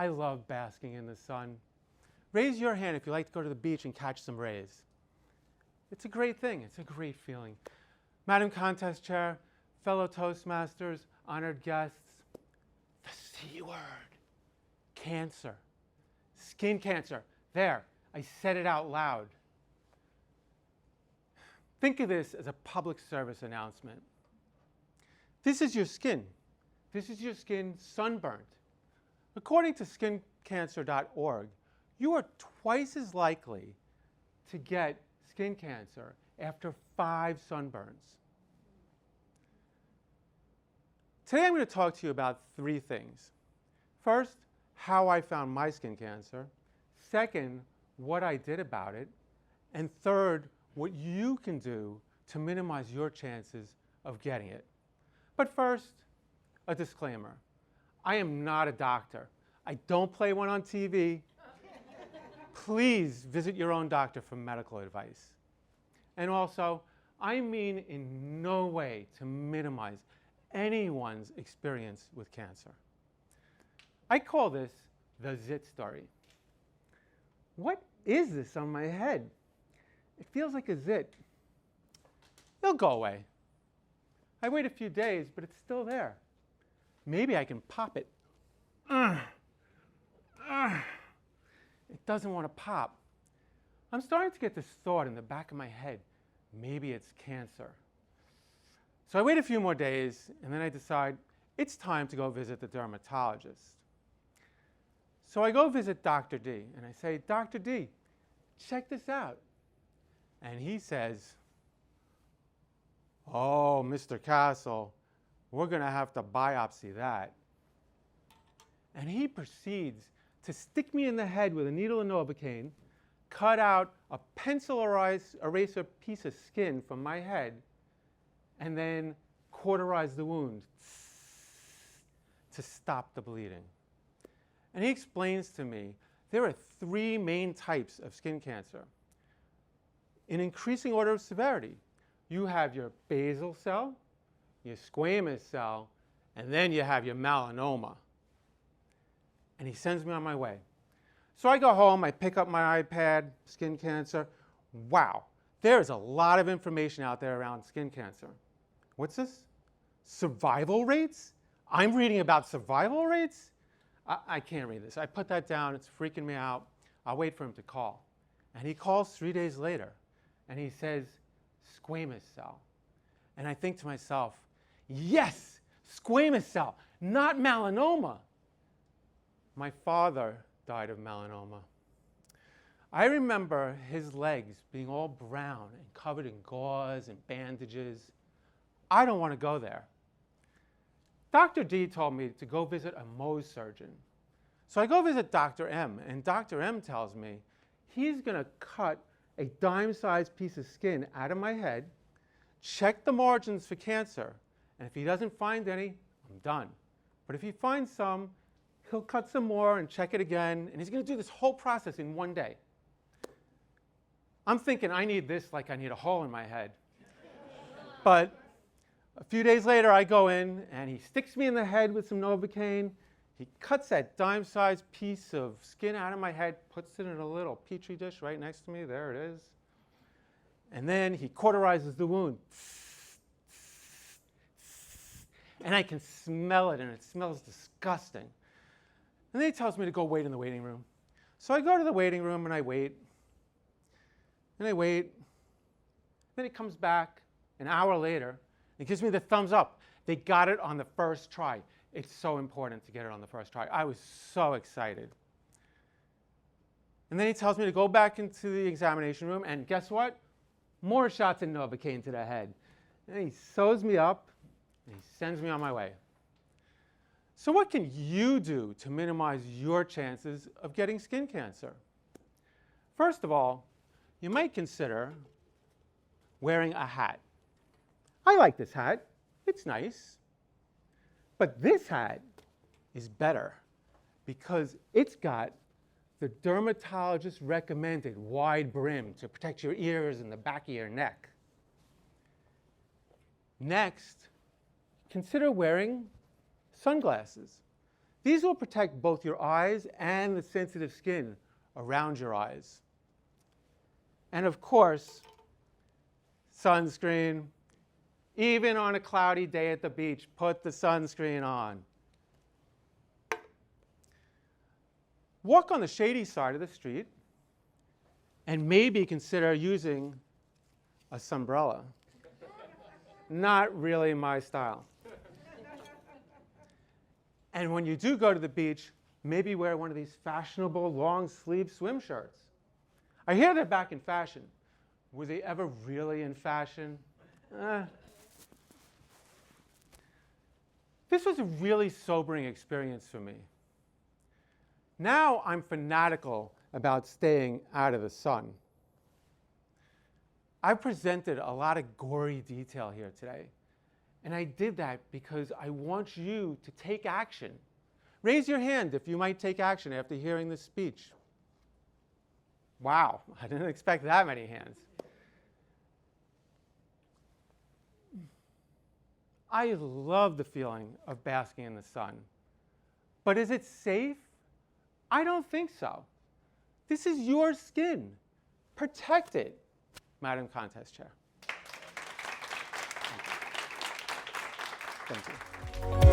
I love basking in the sun. Raise your hand if you like to go to the beach and catch some rays. It's a great thing. It's a great feeling. Madam Contest Chair, fellow Toastmasters, honored guests, the C word, cancer, skin cancer. There, I said it out loud. Think of this as a public service announcement. This is your skin. This is your skin sunburnt. According to skincancer.org, you are twice as likely to get skin cancer after 5 sunburns. Today I'm going to talk to you about 3 things. First, how I found my skin cancer. Second, what I did about it. And third, what you can do to minimize your chances of getting it. But first, a disclaimer. I am not a doctor. I don't play one on TV. Please visit your own doctor for medical advice. And also, I mean in no way to minimize anyone's experience with cancer. I call this the zit story. What is this on my head? It feels like a zit. It'll go away. I wait a few days, but it's still there. Maybe I can pop it. It doesn't want to pop. I'm starting to get this thought in the back of my head. Maybe it's cancer. So I wait a few more days, and then I decide it's time to go visit the dermatologist. So I go visit Dr. D, and I say, Dr. D, check this out. And he says, oh, Mr. Kassel, we're going to have to biopsy that. And he proceeds to stick me in the head with a needle of Novocaine, cut out a pencil eraser piece of skin from my head, and then cauterize the wound to stop the bleeding. And he explains to me there are 3 main types of skin cancer. In increasing order of severity, you have your basal cell, your squamous cell, and then you have your melanoma. And he sends me on my way. So I go home, I pick up my iPad, skin cancer. Wow, there's a lot of information out there around skin cancer. What's this? Survival rates? I'm reading about survival rates? I can't read this. I put that down, it's freaking me out. I'll wait for him to call. And he calls 3 days later, and he says, squamous cell. And I think to myself, yes, squamous cell, not melanoma. My father died of melanoma. I remember his legs being all brown and covered in gauze and bandages. I don't want to go there. Dr. D told me to go visit a Mohs surgeon. So I go visit Dr. M, and Dr. M tells me he's going to cut a dime-sized piece of skin out of my head, check the margins for cancer, and if he doesn't find any, I'm done. But if he finds some, he'll cut some more and check it again, and he's going to do this whole process in 1 day. I'm thinking I need this like I need a hole in my head. But a few days later, I go in, and he sticks me in the head with some Novocaine. He cuts that dime-sized piece of skin out of my head, puts it in a little petri dish right next to me. There it is. And then he cauterizes the wound. And I can smell it, and it smells disgusting. And then he tells me to go wait in the waiting room. So I go to the waiting room, and I wait. And I wait. Then he comes back an hour later. He gives me the thumbs up. They got it on the first try. It's so important to get it on the first try. I was so excited. And then he tells me to go back into the examination room, and guess what? More shots of Novocaine to the head. And he sews me up, and he sends me on my way. So what can you do to minimize your chances of getting skin cancer? First of all, you might consider wearing a hat. I like this hat. It's nice. But this hat is better because it's got the dermatologist recommended wide brim to protect your ears and the back of your neck. Next, consider wearing sunglasses. These will protect both your eyes and the sensitive skin around your eyes. And of course, sunscreen. Even on a cloudy day at the beach, put the sunscreen on. Walk on the shady side of the street and maybe consider using a sunbrella. Not really my style. And when you do go to the beach, maybe wear one of these fashionable long-sleeve swim shirts. I hear they're back in fashion. Were they ever really in fashion? This was a really sobering experience for me. Now I'm fanatical about staying out of the sun. I presented a lot of gory detail here today, and I did that because I want you to take action. Raise your hand if you might take action after hearing this speech. Wow, I didn't expect that many hands. I love the feeling of basking in the sun. But is it safe? I don't think so. This is your skin. Protect it, Madam Contest Chair. Thank you.